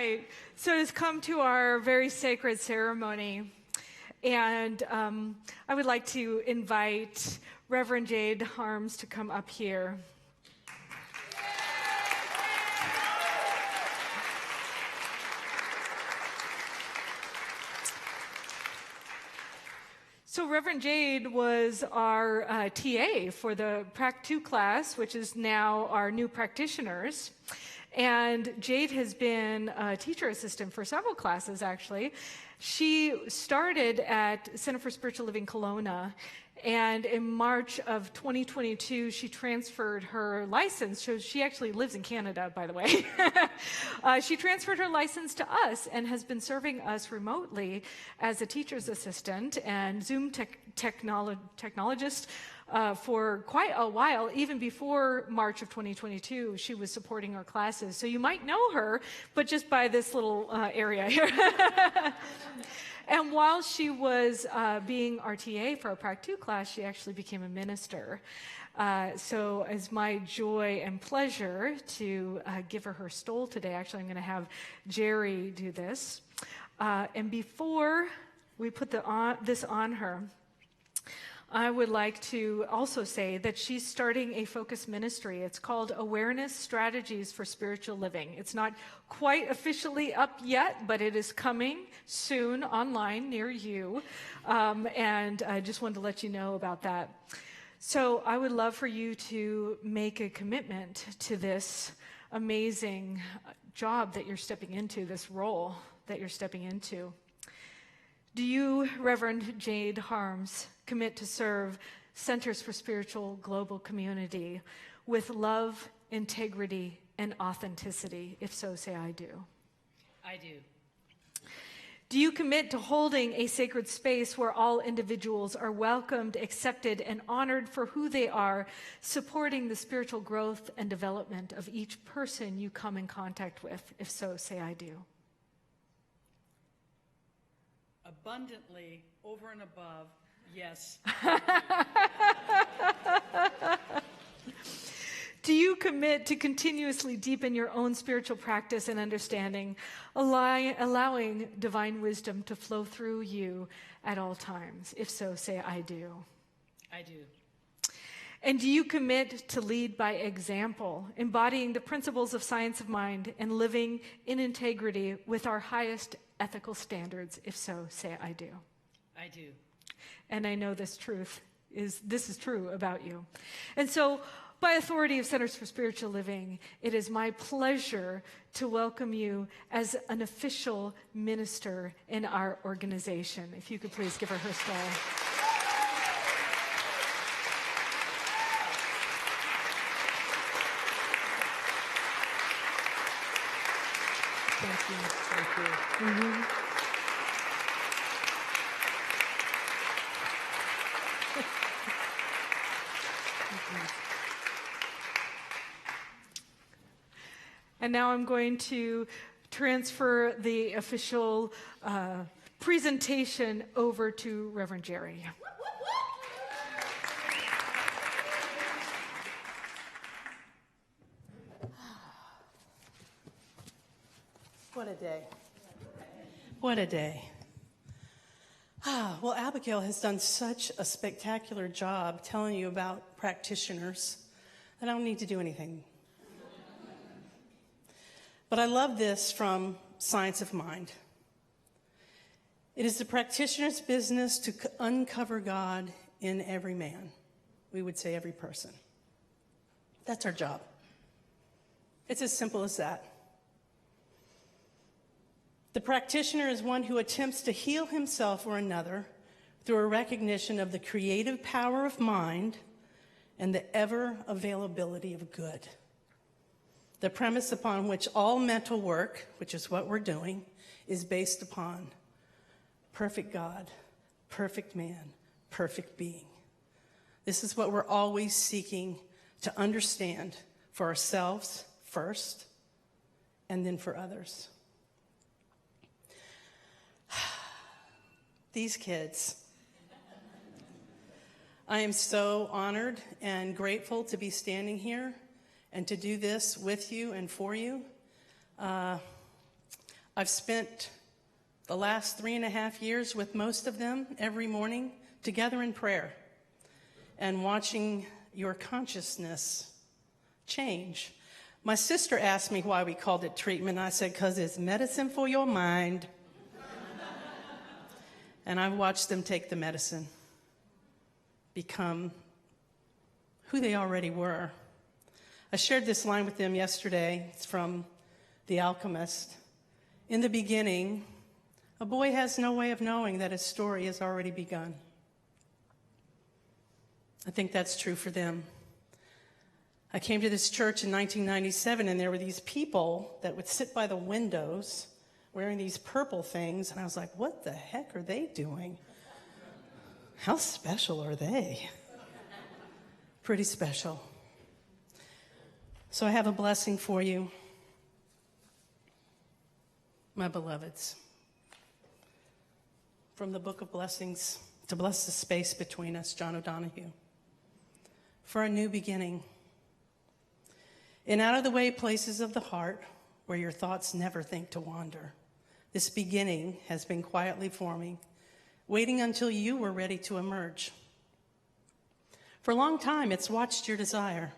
right, so it's come to our very sacred ceremony, and I would like to invite Reverend Jade Harms to come up here. So Reverend Jade was our TA for the Prac 2 class, which is now our new practitioners. And Jade has been a teacher assistant for several classes, actually. She started at Center for Spiritual Living Kelowna, and in March of 2022, she transferred her license. So she actually lives in Canada, by the way. She transferred her license to us and has been serving us remotely as a teacher's assistant and Zoom technologist for quite a while. Even before March of 2022, she was supporting our classes. So you might know her, but just by this little area here. And while she was being RTA for our Prac 2 class, she actually became a minister. So it's my joy and pleasure to give her stole today. Actually, I'm going to have Jerry do this. And before we put this on her, I would like to also say that she's starting a focus ministry. It's called Awareness Strategies for Spiritual Living. It's not quite officially up yet, but it is coming soon online near you. And I just wanted to let you know about that. So I would love for you to make a commitment to this amazing job that you're stepping into, this role that you're stepping into. Do you, Reverend Jade Harms, commit to serve Centers for Spiritual Global Community with love, integrity, and authenticity? If so, say I do. I do. Do you commit to holding a sacred space where all individuals are welcomed, accepted, and honored for who they are, supporting the spiritual growth and development of each person you come in contact with? If so, say I do. Abundantly, over and above, yes. Do you commit to continuously deepen your own spiritual practice and understanding, allowing divine wisdom to flow through you at all times? If so, say I do. I do. And do you commit to lead by example, embodying the principles of science of mind and living in integrity with our highest ethical standards? If so, say I do. I do. And I know this is true about you. And so, by authority of Centers for Spiritual Living, it is my pleasure to welcome you as an official minister in our organization. If you could please give her stole. Thank you. Thank you. Mm-hmm. And now I'm going to transfer the official presentation over to Reverend Jerry. What a day. What a day. Well, Abigail has done such a spectacular job telling you about practitioners that I don't need to do anything. But I love this from Science of Mind. It is the practitioner's business to uncover God in every man. We would say every person. That's our job. It's as simple as that. The practitioner is one who attempts to heal himself or another through a recognition of the creative power of mind and the ever availability of good. The premise upon which all mental work, which is what we're doing, is based upon perfect God, perfect man, perfect being. This is what we're always seeking to understand for ourselves first, and then for others. These kids. I am so honored and grateful to be standing here and to do this with you and for you. I've spent the last 3.5 years with most of them every morning together in prayer and watching your consciousness change. My sister asked me why we called it treatment. I said, because it's medicine for your mind. And I've watched them take the medicine, become who they already were. I shared this line with them yesterday. It's from The Alchemist. In the beginning, a boy has no way of knowing that his story has already begun. I think that's true for them. I came to this church in 1997, and there were these people that would sit by the windows wearing these purple things, and I was like, what the heck are they doing? How special are they? Pretty special. So I have a blessing for you, my beloveds. From the Book of Blessings, to bless the space between us, John O'Donohue. For a new beginning. In out-of-the-way places of the heart, where your thoughts never think to wander, this beginning has been quietly forming, waiting until you were ready to emerge. For a long time, it's watched your desire,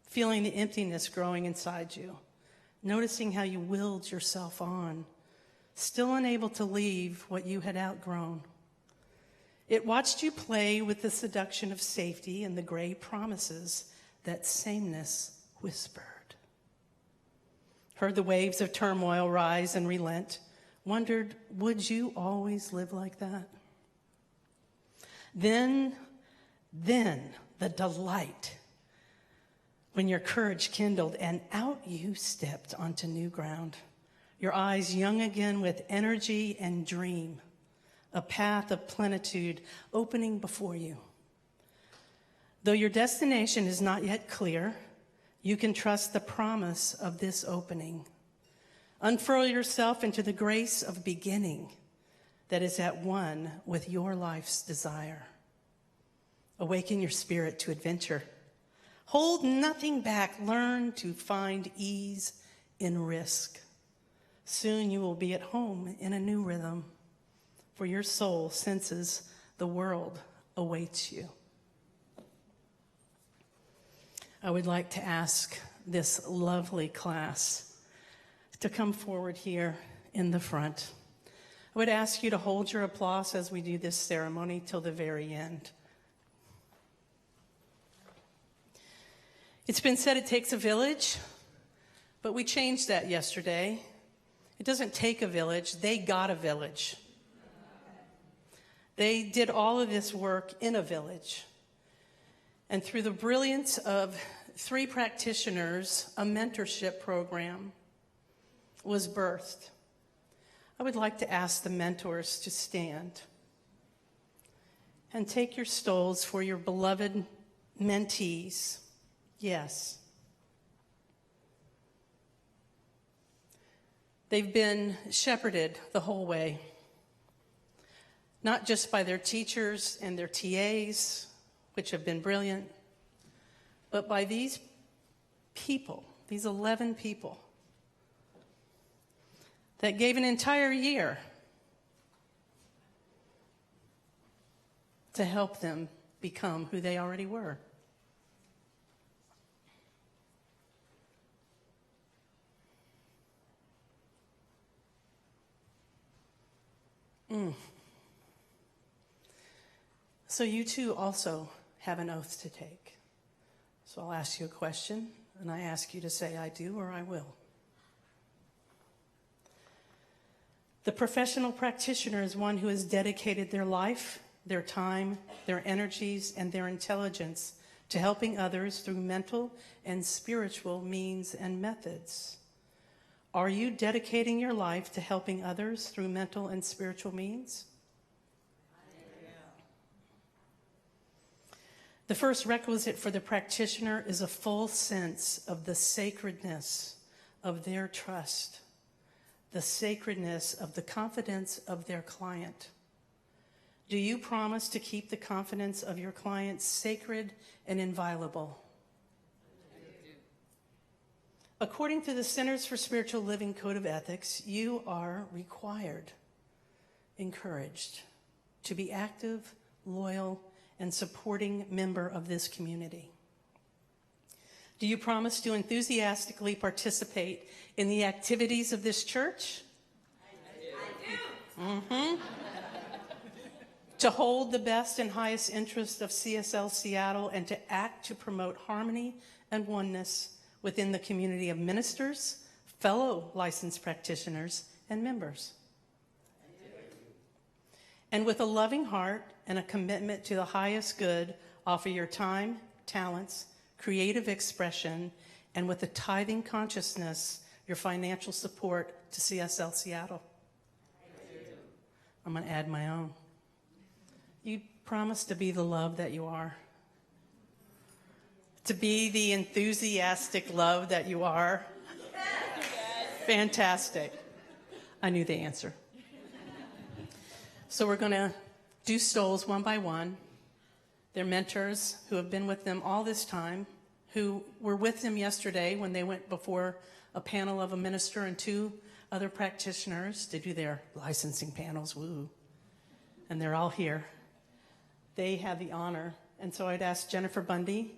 feeling the emptiness growing inside you, noticing how you willed yourself on, still unable to leave what you had outgrown. It watched you play with the seduction of safety and the gray promises that sameness whispered. Heard the waves of turmoil rise and relent, wondered, would you always live like that? Then the delight when your courage kindled and out you stepped onto new ground, your eyes young again with energy and dream, a path of plenitude opening before you. Though your destination is not yet clear, you can trust the promise of this opening. Unfurl yourself into the grace of beginning that is at one with your life's desire. Awaken your spirit to adventure. Hold nothing back. Learn to find ease in risk. Soon you will be at home in a new rhythm, for your soul senses the world awaits you. I would like to ask this lovely class to come forward here in the front. I would ask you to hold your applause as we do this ceremony till the very end. It's been said it takes a village, but we changed that yesterday. It doesn't take a village, they got a village. They did all of this work in a village. And through the brilliance of 3 practitioners, a mentorship program was birthed. I would like to ask the mentors to stand and take your stoles for your beloved mentees. Yes. They've been shepherded the whole way, not just by their teachers and their TAs, which have been brilliant, but by these people, these 11 people, that gave an entire year to help them become who they already were. So you too also have an oath to take. So I'll ask you a question, and I ask you to say I do or I will. The professional practitioner is one who has dedicated their life, their time, their energies, and their intelligence to helping others through mental and spiritual means and methods. Are you dedicating your life to helping others through mental and spiritual means? The first requisite for the practitioner is a full sense of the sacredness of their trust, the sacredness of the confidence of their client. Do you promise to keep the confidence of your client sacred and inviolable? According to the Centers for Spiritual Living Code of Ethics, you are required, encouraged to be active, loyal, and supporting member of this community. Do you promise to enthusiastically participate in the activities of this church? I do. To hold the best and highest interest of CSL Seattle and to act to promote harmony and oneness within the community of ministers, fellow licensed practitioners, and members. And with a loving heart and a commitment to the highest good, offer your time, talents, creative expression, and with a tithing consciousness, your financial support to CSL Seattle. I'm going to add my own. You promise to be the love that you are, to be the enthusiastic love that you are. Fantastic. I knew the answer. So we're going to do souls one by one. Their mentors who have been with them all this time, who were with them yesterday when they went before a panel of a minister and 2 other practitioners to do their licensing panels, woo. And they're all here. They have the honor. And so I'd ask Jennifer Bundy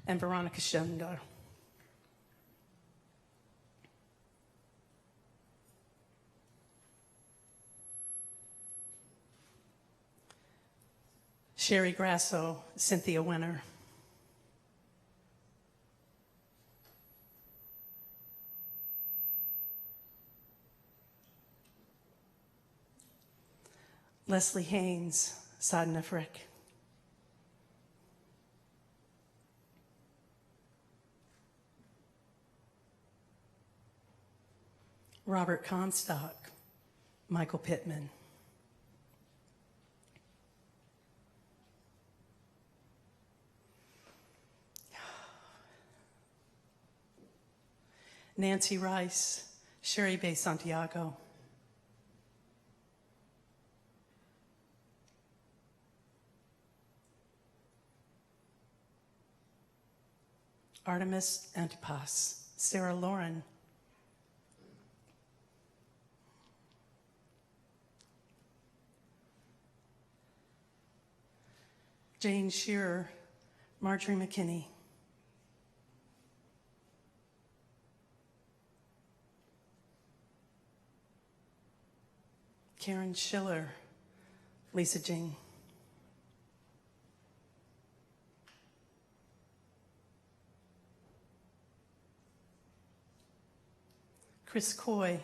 and Veronica Schindler. Sherry Grasso, Cynthia Winter. Leslie Haynes, Sadhana Frick. Robert Comstock, Michael Pittman. Nancy Rice, Sherry Bay Santiago. Artemis Antipas, Sarah Lauren. Jane Shearer, Marjorie McKinney. Karen Schiller, Lisa Jing. Chris Coy,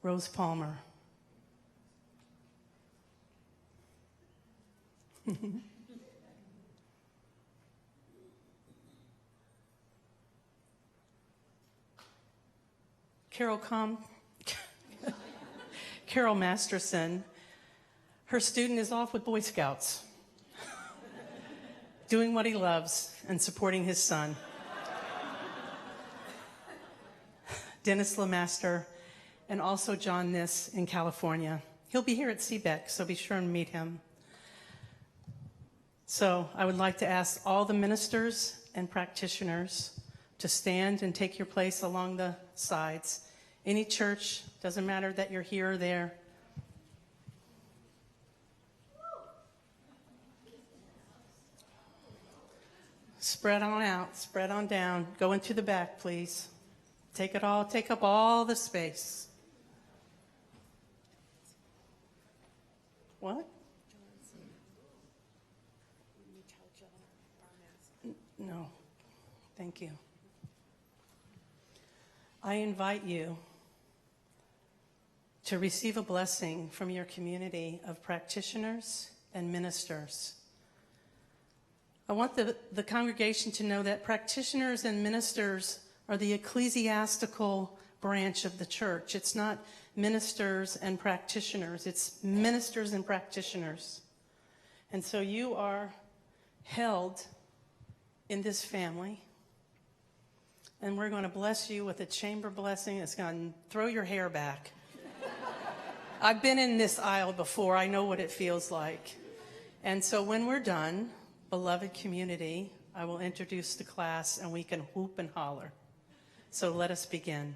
Rose Palmer. Carol Masterson, her student is off with Boy Scouts, doing what he loves and supporting his son. Dennis LeMaster, and also John Niss in California. He'll be here at CBEC, so be sure and meet him. So I would like to ask all the ministers and practitioners to stand and take your place along the sides. Any church, doesn't matter that you're here or there. Spread on out, spread on down. Go into the back, please. Take it all, take up all the space. What? No, thank you. I invite you to receive a blessing from your community of practitioners and ministers. I want the congregation to know that practitioners and ministers are the ecclesiastical branch of the church. It's not ministers and practitioners, it's ministers and practitioners. And so you are held in this family, and we're going to bless you with a chamber blessing that's going to throw your hair back. I've been in this aisle before. I know what it feels like. And so when we're done, beloved community, I will introduce the class and we can whoop and holler. So let us begin.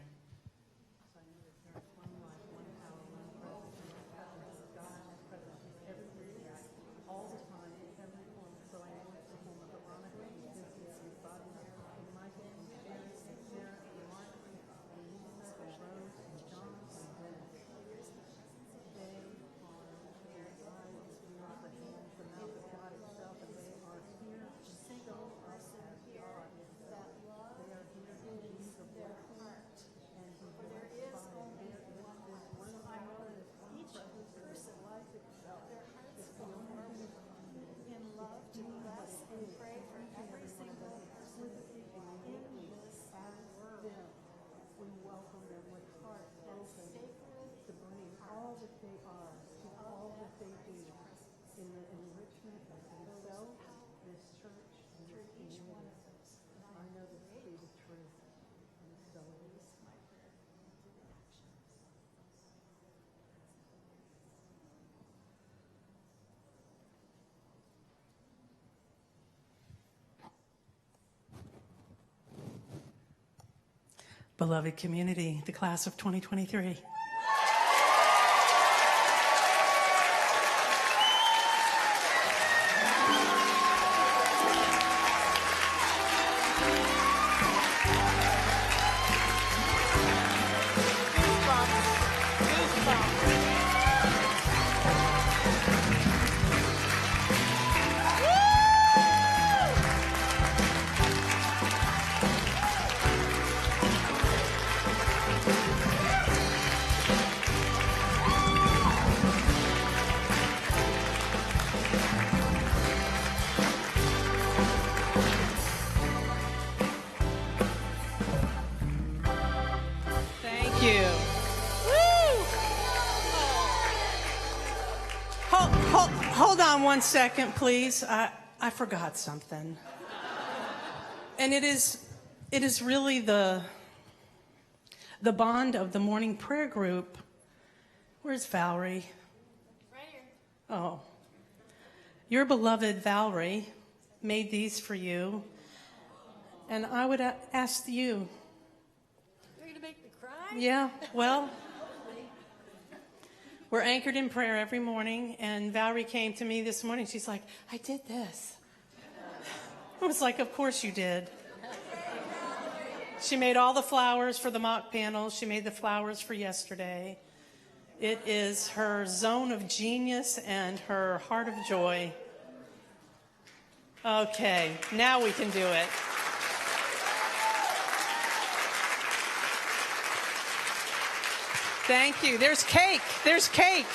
Beloved community, the class of 2023. Thank you. Woo! Hold on one second, please. I forgot something. And it is really the bond of the morning prayer group. Where's Valerie? Right here. Oh. Your beloved Valerie made these for you. And I would ask you. You're gonna make me cry? Yeah, well, we're anchored in prayer every morning, and Valerie came to me this morning. She's like, I did this. I was like, of course you did. She made all the flowers for the mock panels. She made the flowers for yesterday. It is her zone of genius and her heart of joy. Okay, now we can do it. Thank you. There's cake. There's cake.